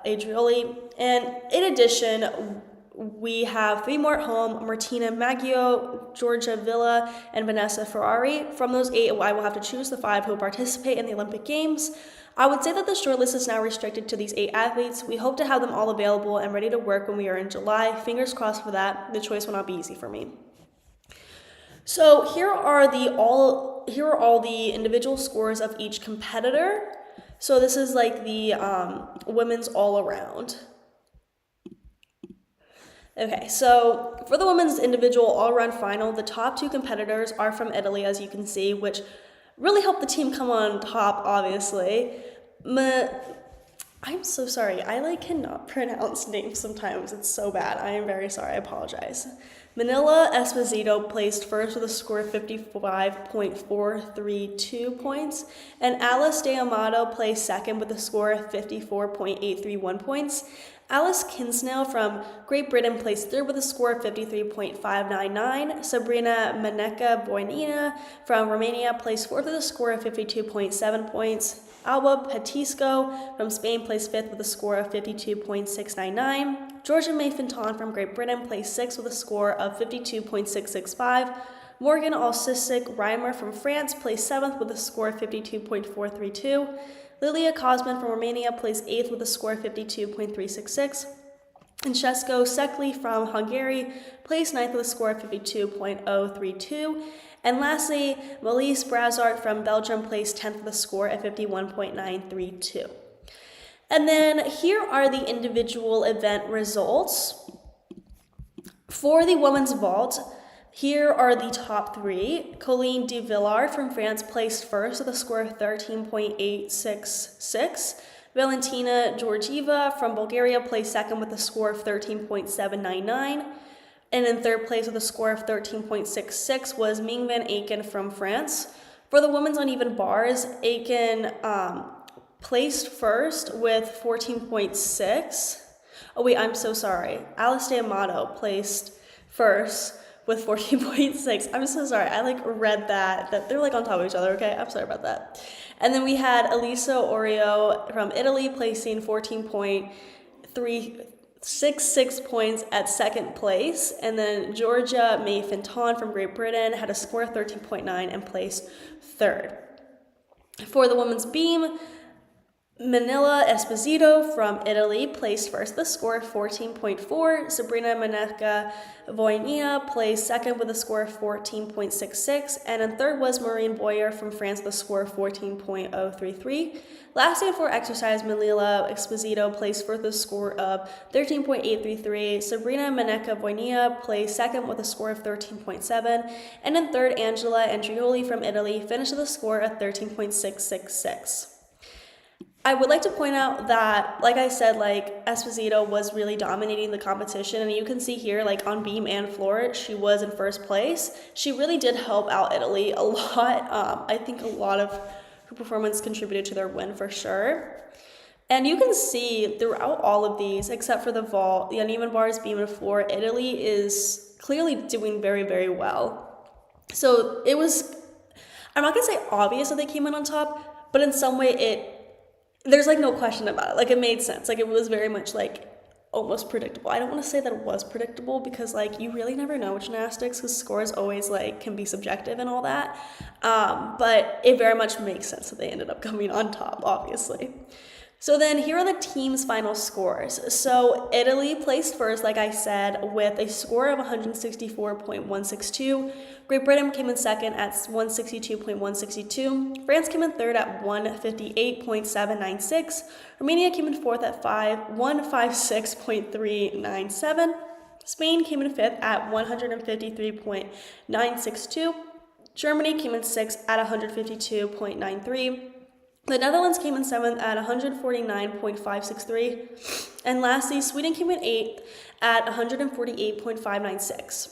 Adrioli. And in addition, we have 3 more at home: Martina Maggio, Georgia Villa, and Vanessa Ferrari. From those 8, I will have to choose the 5 who will participate in the Olympic Games. I would say that the shortlist is now restricted to these 8 athletes. We hope to have them all available and ready to work when we are in July. Fingers crossed for that. The choice will not be easy for me. So here are all the individual scores of each competitor. So this is like the women's all around. Okay, so for the women's individual all-around final, the top 2 competitors are from Italy, as you can see, which really helped the team come on top, obviously. I'm so sorry. I cannot pronounce names sometimes. It's so bad. I am very sorry. I apologize. Manila Esposito placed first with a score of 55.432 points, and Alice D'Amato placed second with a score of 54.831 points. Alice Kinsnell from Great Britain placed third with a score of 53.599. Sabrina Meneka-Voinea from Romania placed fourth with a score of 52.7 points. Alba Petisco from Spain placed fifth with a score of 52.699. Georgia May Finton from Great Britain placed sixth with a score of 52.665. Morgan Alsisic-Reimer from France placed seventh with a score of 52.432. Lilia Kozman from Romania placed 8th with a score of 52.366. And Shesko Sekli from Hungary placed 9th with a score of 52.032. And lastly, Melise Brazart from Belgium placed 10th with a score of 51.932. And then here are the individual event results. For the women's vault, here are the top 3. Colleen de Villard from France placed first with a score of 13.866. Valentina Georgieva from Bulgaria placed second with a score of 13.799. And in third place with a score of 13.66 was Ming Van Aken from France. For the women's uneven bars, Aken placed first with 14.6. Oh wait, I'm so sorry. Alice D'Amato placed first with 14.6. I'm so sorry. I read that they're on top of each other, okay? I'm sorry about that. And then we had Elisa Oreo from Italy placing 14.366 points at second place. And then Georgia May Finton from Great Britain had a score of 13.9 and placed third. For the women's beam, Manila Esposito from Italy placed first with a score of 14.4. Sabrina Meneka-Voinea placed second with a score of 14.66. And in third was Maureen Boyer from France with a score of 14.033. Lastly, for exercise, Manila Esposito placed first with a score of 13.833. Sabrina Meneka-Voinea placed second with a score of 13.7. And in third, Angela Andrioli from Italy finished with a score of 13.666. I would like to point out that, like I said, Esposito was really dominating the competition, and you can see here, on beam and floor, she was in first place. She really did help out Italy a lot. I think a lot of her performance contributed to their win for sure. And you can see throughout all of these, except for the vault, the uneven bars, beam, and floor, Italy is clearly doing very, very well. So it was, I'm not going to say obvious that they came in on top, but in some way there's like no question about it. Like it made sense. Like it was very much like almost predictable. I don't want to say that it was predictable because like you really never know with gymnastics because scores always like can be subjective and all that. But it very much makes sense that they ended up coming on top, obviously. So then here are the team's final scores. So Italy placed first, like I said, with a score of 164.162. Great Britain came in second at 162.162. France came in third at 158.796. Romania came in fourth at 156.397. Spain came in fifth at 153.962. Germany came in sixth at 152.93. The Netherlands came in seventh at 149.563. And lastly, Sweden came in eighth at 148.596.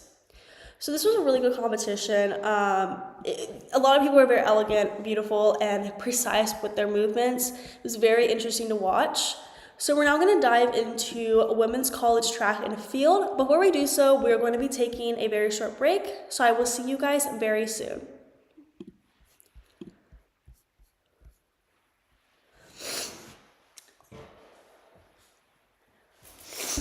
So this was a really good competition. A lot of people were very elegant, beautiful, and precise with their movements. It was very interesting to watch. So we're now going to dive into women's college track and field. Before we do so, we're going to be taking a very short break. So I will see you guys very soon.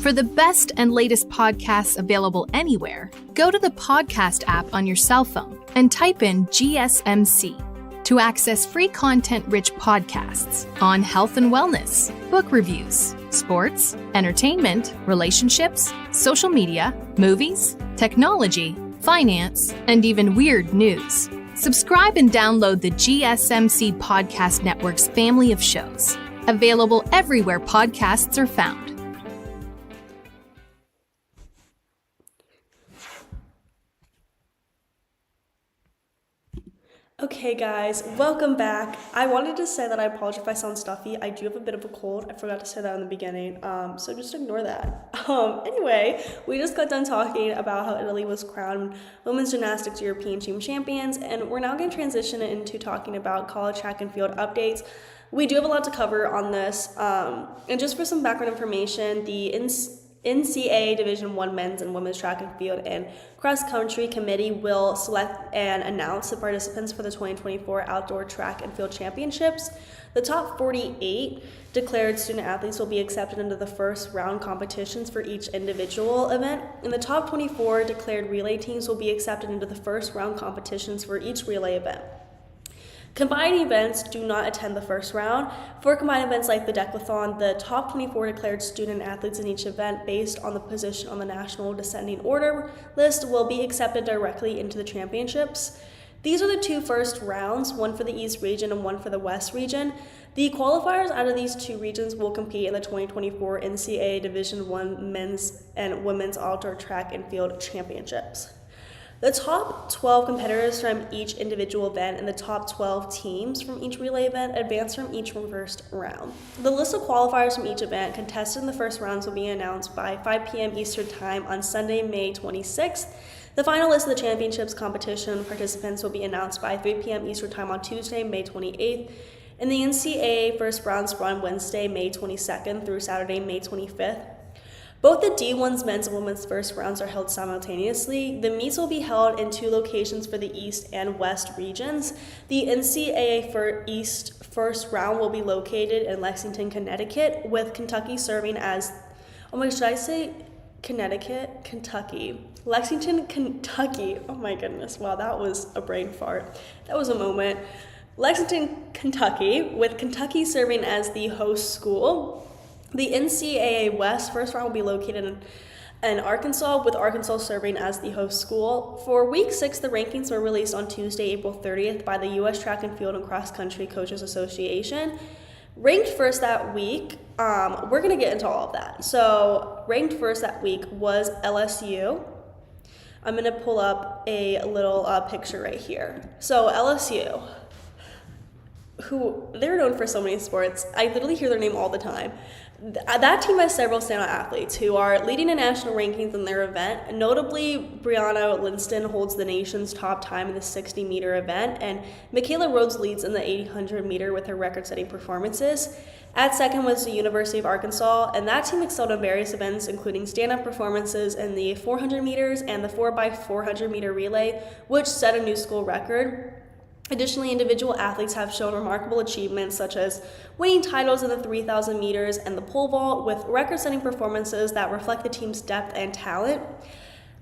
For the best and latest podcasts available anywhere, go to the podcast app on your cell phone and type in GSMC to access free content-rich podcasts on health and wellness, book reviews, sports, entertainment, relationships, social media, movies, technology, finance, and even weird news. Subscribe and download the GSMC Podcast Network's family of shows, available everywhere podcasts are found. Okay guys, welcome back. I wanted to say that I apologize if I sound stuffy. I do have a bit of a cold. I forgot to say that in the beginning, so just ignore that. Anyway, we just got done talking about how Italy was crowned Women's Gymnastics European Team Champions, and we're now going to transition into talking about college track and field updates. We do have a lot to cover on this, and just for some background information, the NCAA Division I men's and women's track and field and cross-country committee will select and announce the participants for the 2024 Outdoor Track and Field Championships. The top 48 declared student athletes will be accepted into the first round competitions for each individual event, and the top 24 declared relay teams will be accepted into the first round competitions for each relay event. Combined events do not attend the first round. For combined events like the decathlon, the top 24 declared student athletes in each event based on the position on the national descending order list will be accepted directly into the championships. These are the two first rounds, one for the East region and one for the West region. The qualifiers out of these two regions will compete in the 2024 NCAA Division I men's and women's outdoor track and field championships. The top 12 competitors from each individual event and the top 12 teams from each relay event advance from each first round. The list of qualifiers from each event contested in the first rounds will be announced by 5 p.m. Eastern Time on Sunday, May 26th. The final list of the championships competition participants will be announced by 3 p.m. Eastern Time on Tuesday, May 28th. And the NCAA first rounds run Wednesday, May 22nd through Saturday, May 25th. Both the D1's men's and women's first rounds are held simultaneously. The meets will be held in two locations for the East and West regions. The NCAA East first round will be located in Lexington, Connecticut, with Kentucky serving as, should I say Connecticut? Kentucky. Lexington, Kentucky. Oh my goodness, wow, that was a brain fart. That was a moment. Lexington, Kentucky, with Kentucky serving as the host school. The NCAA West first round will be located in Arkansas, with Arkansas serving as the host school. For Week 6, the rankings were released on Tuesday, April 30th by the U.S. Track and Field and Cross Country Coaches Association. Ranked first that week, we're going to get into all of that. So ranked first that week was LSU. I'm going to pull up a little picture right here. So LSU, who they're known for so many sports. I literally hear their name all the time. That team has several standout athletes who are leading the national rankings in their event. Notably, Brianna Linston holds the nation's top time in the 60-meter event, and Michaela Rhodes leads in the 800 meter with her record-setting performances. At second was the University of Arkansas, and that team excelled in various events, including stand-up performances in the 400 meters and the 4x400 meter relay, which set a new school record. Additionally, individual athletes have shown remarkable achievements such as winning titles in the 3,000 meters and the pole vault with record-setting performances that reflect the team's depth and talent.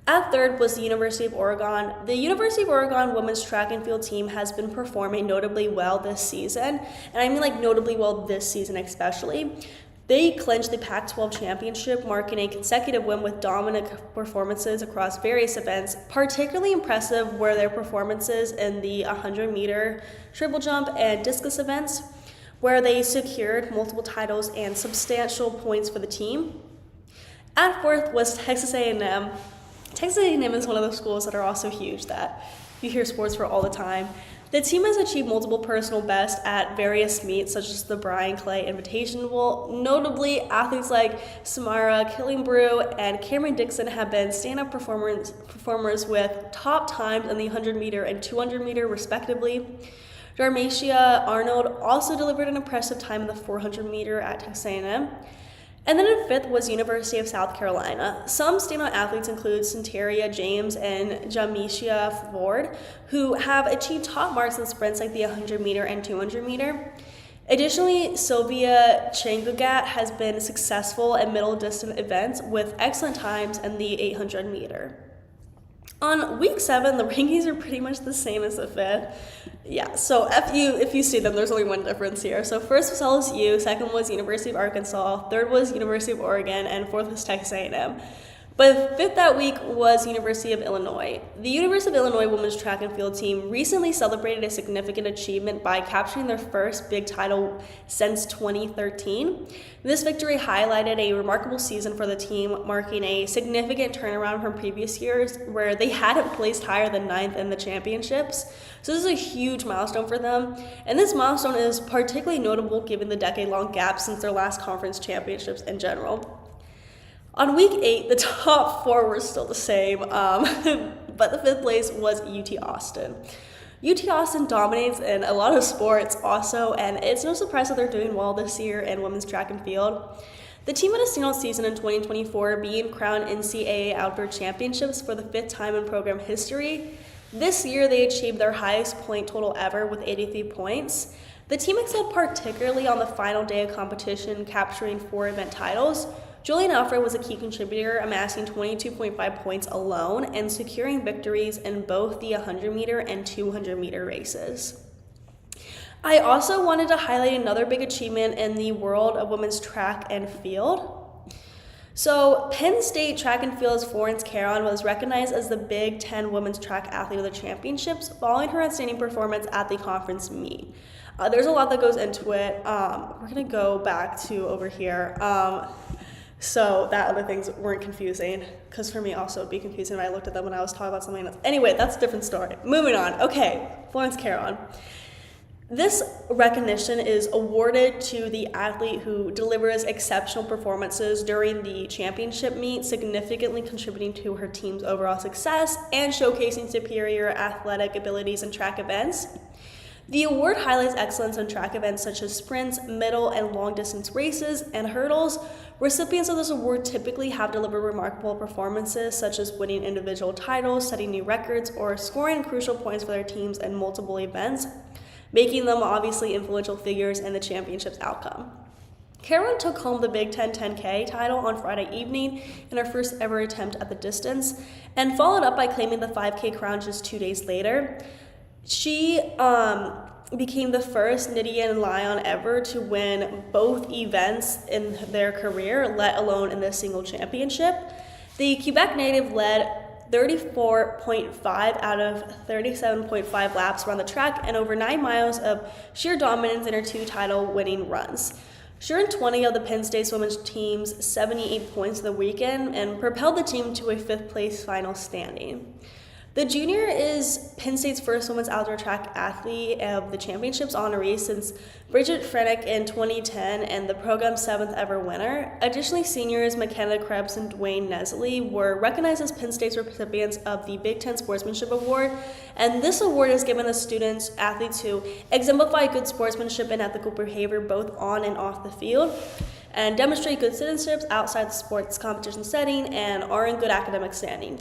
At third was the University of Oregon. The University of Oregon women's track and field team has been performing notably well this season, and I mean like notably well this season especially. They clinched the Pac-12 championship, marking a consecutive win with dominant performances across various events. Particularly impressive were their performances in the 100-meter triple jump and discus events, where they secured multiple titles and substantial points for the team. At fourth was Texas A&M. Texas A&M is one of those schools that are also huge that you hear sports for all the time. The team has achieved multiple personal bests at various meets, such as the Brian Clay Invitational. Notably, athletes like Samara Killingbrew and Cameron Dixon have been stand-up performers with top times in the 100-meter and 200-meter, respectively. Darmacia Arnold also delivered an impressive time in the 400-meter at Texas A&M. And then in fifth was University of South Carolina. Some standout athletes include Centeria James and Jamisha Ford, who have achieved top marks in sprints like the 100-meter and 200-meter. Additionally, Sylvia Changugat has been successful at middle distance events with excellent times in the 800-meter. On week 7, the rankings are pretty much the same as the 5th. Yeah, so if you see them, there's only one difference here. So first was LSU, second was University of Arkansas, third was University of Oregon, and fourth was Texas A&M. But fifth that week was University of Illinois. The University of Illinois women's track and field team recently celebrated a significant achievement by capturing their first big title since 2013. This victory highlighted a remarkable season for the team, marking a significant turnaround from previous years where they hadn't placed higher than 9th in the championships. So this is a huge milestone for them, and this milestone is particularly notable given the decade-long gap since their last conference championships in general. On week 8, the top 4 were still the same, but the 5th place was UT Austin. UT Austin dominates in a lot of sports also, and it's no surprise that they're doing well this year in women's track and field. The team had a standout season in 2024, being crowned NCAA Outdoor Championships for the 5th time in program history. This year, they achieved their highest point total ever with 83 points. The team excelled particularly on the final day of competition, capturing 4 event titles. Julian Alfred was a key contributor, amassing 22.5 points alone and securing victories in both the 100-meter and 200-meter races. I also wanted to highlight another big achievement in the world of women's track and field. So Penn State track and field's Florence Caron was recognized as the Big Ten Women's Track Athlete of the Championships following her outstanding performance at the conference meet. There's a lot that goes into it. We're going to go back to over here. So that other things weren't confusing, because for me also it'd be confusing if I looked at them when I was talking about something else. Anyway, that's a different story. Moving on. Okay, Florence Caron. This recognition is awarded to the athlete who delivers exceptional performances during the championship meet, significantly contributing to her team's overall success and showcasing superior athletic abilities in track events. The award highlights excellence in track events such as sprints, middle and long distance races, and hurdles. Recipients of this award typically have delivered remarkable performances such as winning individual titles, setting new records, or scoring crucial points for their teams in multiple events, making them obviously influential figures in the championship's outcome. Caron took home the Big Ten 10K title on Friday evening in her first ever attempt at the distance, and followed up by claiming the 5K crown just 2 days later. She became the first Nidian Lion ever to win both events in their career, let alone in the single championship. The Quebec native led 34.5 out of 37.5 laps around the track and over 9 miles of sheer dominance in her 2 title-winning runs. She earned 20 of the Penn State women's team's 78 points of the weekend and propelled the team to a 5th place final standing. The junior is Penn State's first women's outdoor track athlete of the championships honoree since Bridget Frenick in 2010 and the program's 7th ever winner. Additionally, seniors McKenna Krebs and Dwayne Nesley were recognized as Penn State's recipients of the Big Ten Sportsmanship Award, and this award is given to students, athletes who exemplify good sportsmanship and ethical behavior both on and off the field, and demonstrate good citizenships outside the sports competition setting and are in good academic standing.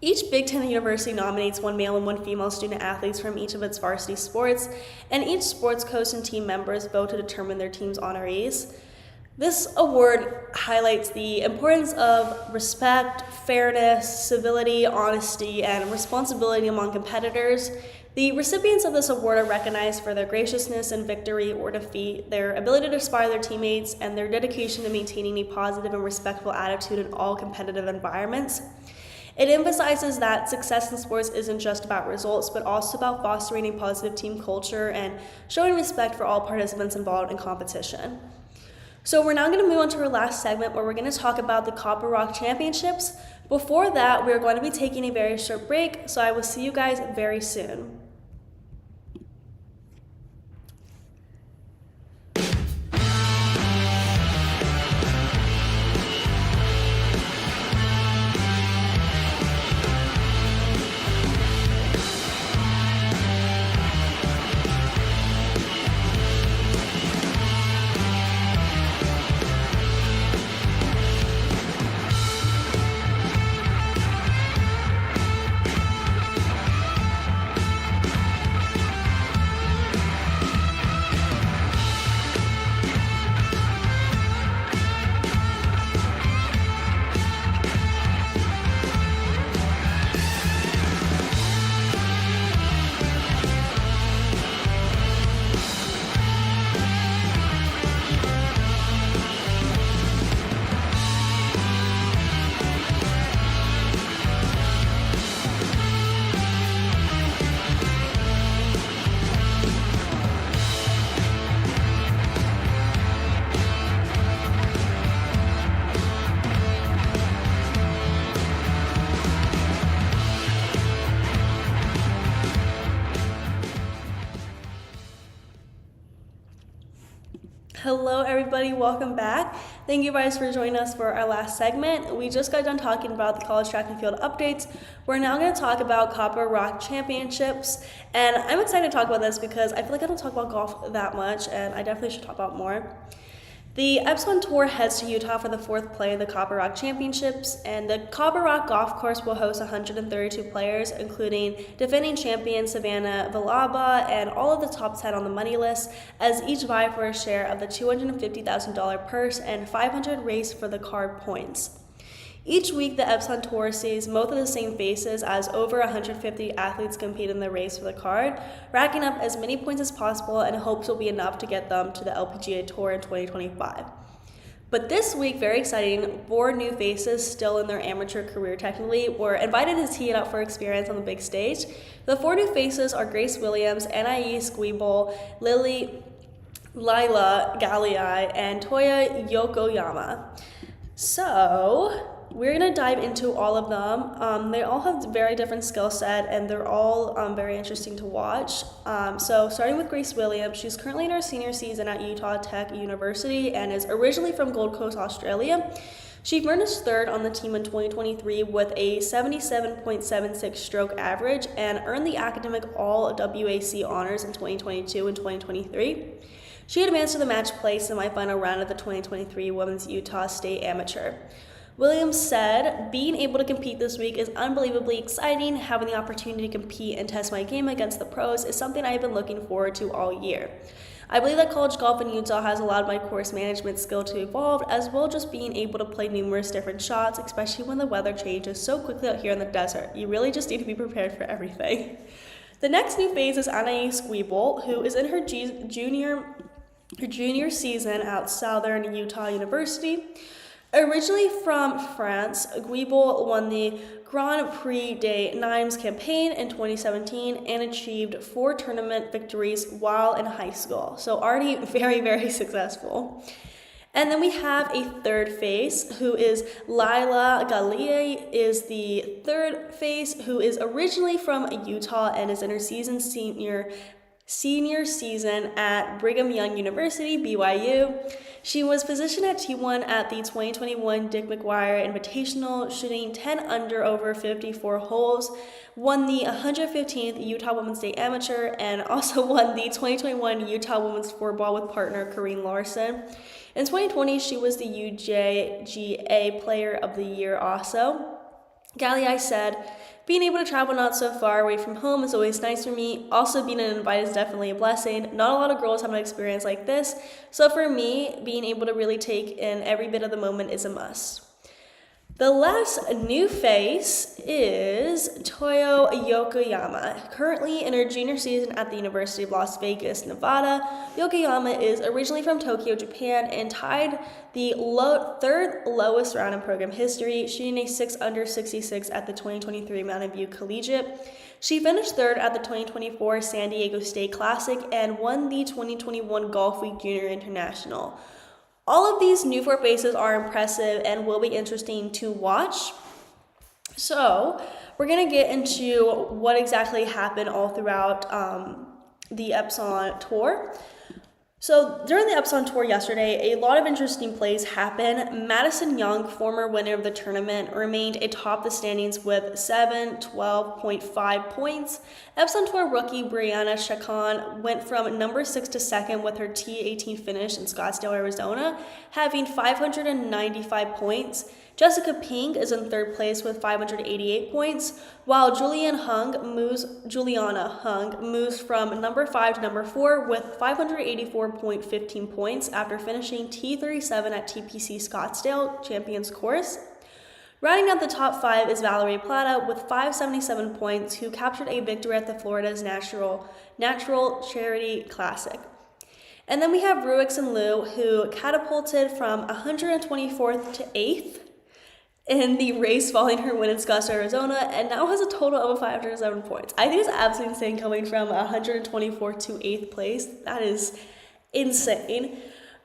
Each Big Ten university nominates one male and one female student athletes from each of its varsity sports, and each sports coach and team members vote to determine their team's honorees. This award highlights the importance of respect, fairness, civility, honesty, and responsibility among competitors. The recipients of this award are recognized for their graciousness in victory or defeat, their ability to inspire their teammates, and their dedication to maintaining a positive and respectful attitude in all competitive environments. It emphasizes that success in sports isn't just about results, but also about fostering a positive team culture and showing respect for all participants involved in competition. So we're now going to move on to our last segment where we're going to talk about the Copper Rock Championships. Before that, we're going to be taking a very short break, so I will see you guys very soon. Hello everybody, welcome back. Thank you guys for joining us for our last segment. We just got done talking about the college track and field updates. We're now going to talk about Copper Rock Championships, and I'm excited to talk about this because I feel like I don't talk about golf that much, and I definitely should talk about more. The Epsilon Tour heads to Utah for the fourth play of the Copper Rock Championships, and the Copper Rock Golf Course will host 132 players, including defending champion Savannah Villalba and all of the top 10 on the money list, as each vie for a share of the $250,000 purse and 500 race for the card points. Each week, the Epsilon Tour sees most of the same faces as over 150 athletes compete in the race for the card, racking up as many points as possible and hopes will be enough to get them to the LPGA Tour in 2025. But this week, very exciting, 4 new faces still in their amateur career technically were invited to tee it up for experience on the big stage. The 4 new faces are Grace Williams, Anais Squeebel, Lila Galliai, and Toya Yokoyama. So we're going to dive into all of them. They all have very different skill set, and they're all very interesting to watch. So starting with Grace Williams, she's currently in her senior season at Utah Tech University and is originally from Gold Coast, Australia. She finished third on the team in 2023 with a 77.76 stroke average and earned the academic All-WAC honors in 2022 and 2023. She advanced to the match play semifinal round of the 2023 Women's Utah State Amateur. Williams said, "Being able to compete this week is unbelievably exciting. Having the opportunity to compete and test my game against the pros is something I've been looking forward to all year. I believe that college golf in Utah has allowed my course management skill to evolve, as well as just being able to play numerous different shots, especially when the weather changes so quickly out here in the desert. You really just need to be prepared for everything." The next new phase is Anais Squeebel, who is in her junior season at Southern Utah University. Originally from France, Guibel won the Grand Prix des Nimes campaign in 2017 and achieved 4 tournament victories while in high school. So already very, very successful. And then we have a third face who is Lila Gallier is the third face who is originally from Utah and is in her senior season at Brigham Young University, BYU. She was positioned at T1 at the 2021 Dick McGuire Invitational, shooting 10 under over 54 holes, won the 115th Utah Women's Day Amateur, and also won the 2021 Utah Women's Floorball with partner Corrine Larson. In 2020, she was the UJGA Player of the Year also. Gallier said, "Being able to travel not so far away from home is always nice for me. Also, being an invite is definitely a blessing. Not a lot of girls have an experience like this. So for me, being able to really take in every bit of the moment is a must." The last new face is Toyo Yokoyama. Currently in her junior season at the University of Las Vegas, Nevada, Yokoyama is originally from Tokyo, Japan, and tied the third lowest round in program history, shooting a 6 under 66 at the 2023 Mountain View Collegiate. She finished third at the 2024 San Diego State Classic and won the 2021 Golf Week Junior International. All of these new four faces are impressive and will be interesting to watch. So we're going to get into what exactly happened all throughout the Epson Tour. So during the Epson Tour yesterday, a lot of interesting plays happened. Madison Young, former winner of the tournament, remained atop the standings with 712.5 points. Epson Tour rookie Brianna Chacon went from number 6 to 2nd with her T18 finish in Scottsdale, Arizona, having 595 points. Jessica Pink is in third place with 588 points, while Juliana Hung moves from number 5 to number 4 with 584.15 points after finishing T37 at TPC Scottsdale Champions Course. Rounding out the top 5 is Valerie Plata with 577 points, who captured a victory at the Florida's Natural Charity Classic. And then we have Ruix and Liu, who catapulted from 124th to 8th in the race following her win in Scottsdale, Arizona, and now has a total of 507 points. I think it's absolutely insane coming from 124th to 8th place. That is insane.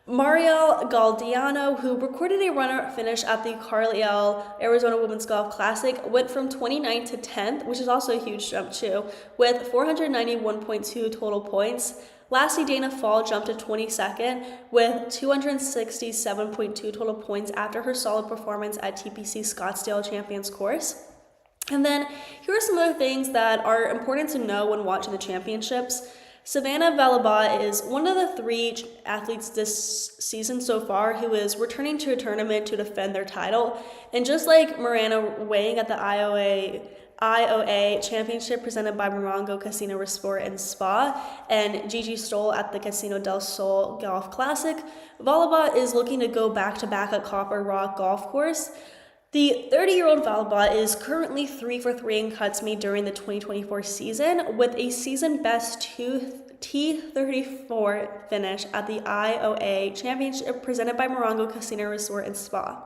Marielle Galdiano, who recorded a runner finish at the Carlisle, Arizona Women's Golf Classic, went from 29th to 10th, which is also a huge jump too, with 491.2 total points. Lastly, Dana Fall jumped to 22nd with 267.2 total points after her solid performance at TPC Scottsdale Champions Course. And then here are some other things that are important to know when watching the championships. Savannah Valaba is one of the 3 athletes this season so far who is returning to a tournament to defend their title. And just like Miranda Wang at the IOA Championship presented by Morongo Casino Resort and Spa and Gigi Stoll at the Casino del Sol Golf Classic, Valaba is looking to go back-to-back at Copper Rock Golf Course. The 30-year-old Valaba is currently 3 for 3 in cuts made during the 2024 season with a season-best T34 finish at the IOA Championship presented by Morongo Casino Resort and Spa.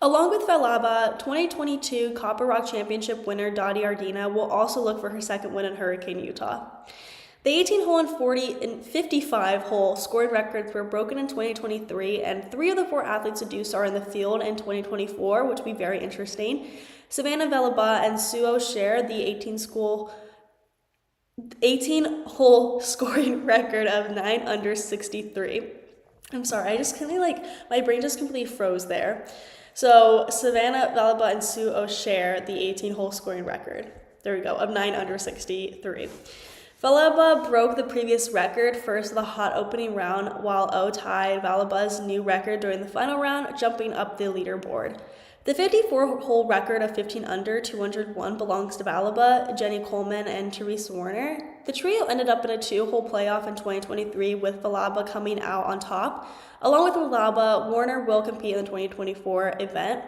Along with Valaba, 2022 Copper Rock Championship winner Dottie Ardina will also look for her second win in Hurricane, Utah. The 18-hole and 40 and 55-hole scored records were broken in 2023, and 3 of the 4 athletes to do so are in the field in 2024, which will be very interesting. Savannah Valaba and Sue O'Shea, the 18-hole scoring record of 9 under 63. I'm sorry, I just kind of my brain just completely froze there. So Savannah Valaba and Sue O'Shea, the 18-hole scoring record. There we go, of 9 under 63. Valaba broke the previous record first of the hot opening round, while O tied Valaba's new record during the final round, jumping up the leaderboard. The 54-hole record of 15 under 201 belongs to Valaba, Jenny Coleman, and Therese Warner. The trio ended up in a 2-hole playoff in 2023 with Valaba coming out on top. Along with Valaba, Warner will compete in the 2024 event.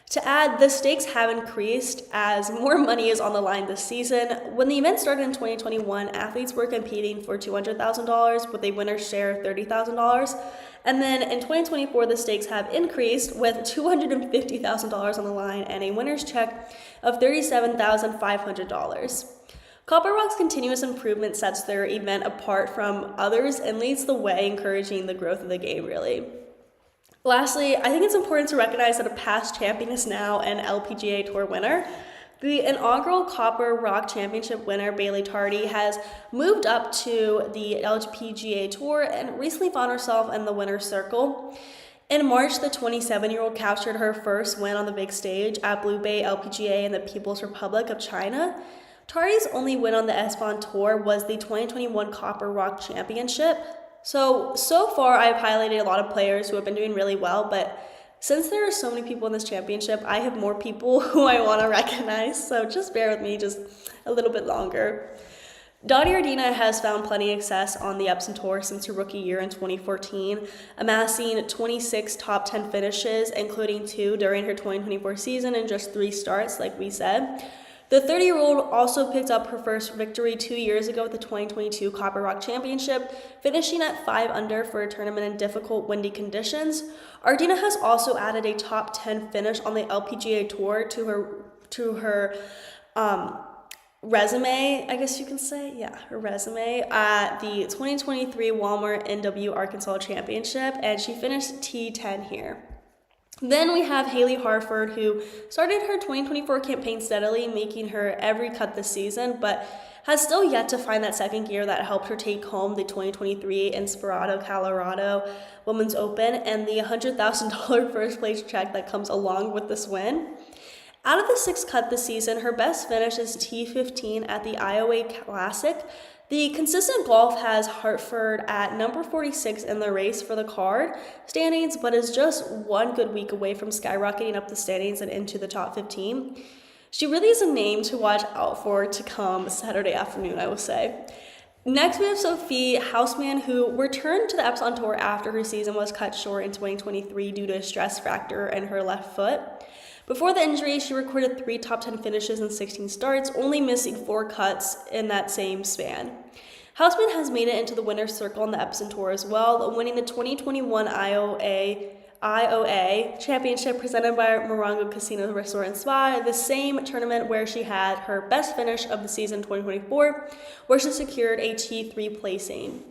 To add, the stakes have increased as more money is on the line this season. When the event started in 2021, athletes were competing for $200,000 with a winner's share of $30,000. And then in 2024, the stakes have increased with $250,000 on the line and a winner's check of $37,500. Copper Rock's continuous improvement sets their event apart from others and leads the way, encouraging the growth of the game, really. Lastly, I think it's important to recognize that a past champion is now an LPGA Tour winner. The inaugural Copper Rock Championship winner, Bailey Tardy, has moved up to the LPGA Tour and recently found herself in the winner's circle. In March, the 27-year-old captured her first win on the big stage at Blue Bay LPGA in the People's Republic of China. Tardy's only win on the S-Bond Tour was the 2021 Copper Rock Championship. So far I've highlighted a lot of players who have been doing really well, but since there are so many people in this championship, I have more people who I want to recognize, so just bear with me just a little bit longer. Dottie Ardina has found plenty of success on the Epson Tour since her rookie year in 2014, amassing 26 top 10 finishes, including 2 during her 2024 season and just 3 starts, like we said. The 30-year-old also picked up her first victory 2 years ago at the 2022 Copper Rock Championship, finishing at 5 under for a tournament in difficult windy conditions. Ardina has also added a top 10 finish on the LPGA Tour to her resume, I guess you can say. Yeah, her resume at the 2023 Walmart NW Arkansas Championship, and she finished T10 here. Then we have Haley Harford, who started her 2024 campaign steadily, making her every cut this season, but has still yet to find that second gear that helped her take home the 2023 Inspirado Colorado Women's Open and the $100,000 first place check that comes along with this win. Out of the 6 cut this season, her best finish is T15 at the Iowa Classic. The consistent golf has Hartford at number 46 in the race for the card standings, but is just one good week away from skyrocketing up the standings and into the top 15. She really is a name to watch out for to come Saturday afternoon, I will say. Next, we have Sophie Houseman, who returned to the Epson Tour after her season was cut short in 2023 due to a stress fracture in her left foot. Before the injury, she recorded 3 top 10 finishes and 16 starts, only missing 4 cuts in that same span. Houseman has made it into the winner's circle on the Epson Tour as well, winning the 2021 IOA Championship presented by Morongo Casino Resort and Spa, the same tournament where she had her best finish of the season 2024, where she secured a T3 placing.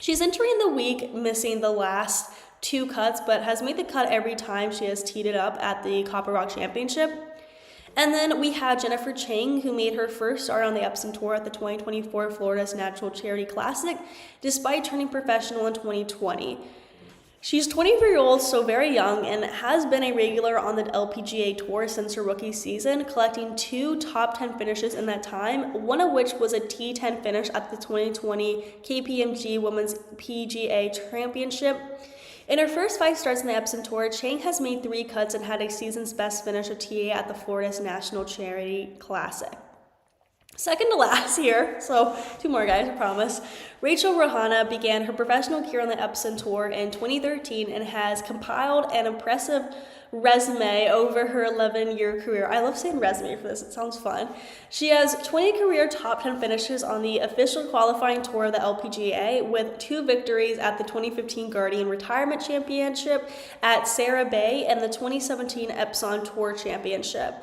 She's entering the week missing the last 2 cuts, but has made the cut every time she has teed it up at the Copper Rock Championship. And then we have Jennifer Chang, who made her first start on the Epson Tour at the 2024 Florida's Natural Charity Classic, despite turning professional in 2020. She's 24-year-old, so very young, and has been a regular on the LPGA Tour since her rookie season, collecting 2 top 10 finishes in that time, one of which was a T10 finish at the 2020 KPMG Women's PGA Championship. In her first 5 starts in the Epson Tour, Chang has made 3 cuts and had a season's best finish of TA at the Florida's National Charity Classic. Second to last here, so 2 more guys, I promise. Rachel Rahana began her professional career on the Epson Tour in 2013 and has compiled an impressive resume over her 11-year career. I love saying resume for this, it sounds fun. She has 20 career top 10 finishes on the official qualifying tour of the LPGA, with 2 victories at the 2015 Guardian Retirement Championship at Sarah Bay and the 2017 Epson Tour Championship.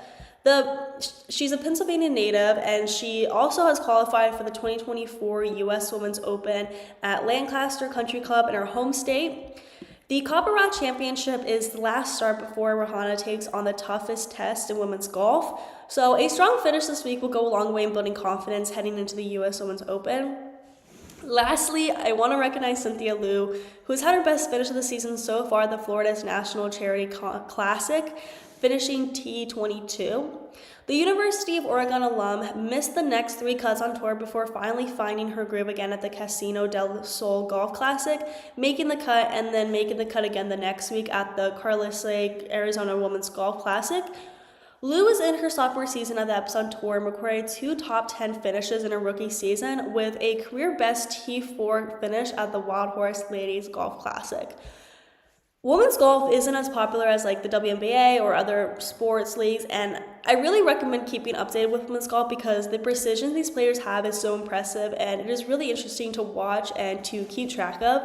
She's a Pennsylvania native, and she also has qualified for the 2024 US Women's Open at Lancaster Country Club in her home state. The Copper Rock Championship is the last start before Rahana takes on the toughest test in women's golf. So a strong finish this week will go a long way in building confidence heading into the US Women's Open. Lastly, I want to recognize Cynthia Liu, who has had her best finish of the season so far at the Florida's National Charity Classic, finishing T22. The University of Oregon alum missed the next 3 cuts on tour before finally finding her groove again at the Casino del Sol Golf Classic, making the cut and then making the cut again the next week at the Carlisle Arizona Women's Golf Classic. Liu is in her sophomore season at the Epson Tour and recorded 2 top 10 finishes in her rookie season, with a career best T4 finish at the Wild Horse Ladies Golf Classic. Women's golf isn't as popular as like the WNBA or other sports leagues, and I really recommend keeping updated with women's golf because the precision these players have is so impressive, and it is really interesting to watch and to keep track of.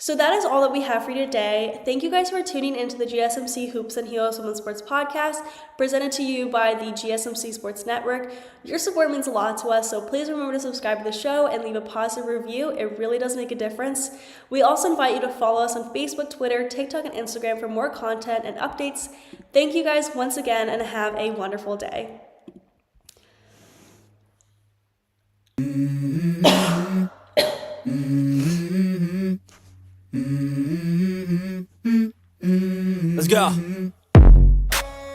So that is all that we have for you today. Thank you guys for tuning into the GSMC Hoops and Heels Women's Sports Podcast, presented to you by the GSMC Sports Network. Your support means a lot to us, so please remember to subscribe to the show and leave a positive review. It really does make a difference. We also invite you to follow us on Facebook, Twitter, TikTok, and Instagram for more content and updates. Thank you guys once again, and have a wonderful day. Let's go.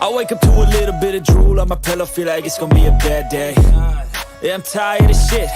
I wake up to a little bit of drool on my pillow, feel like it's gonna be a bad day. Yeah, I'm tired of shit.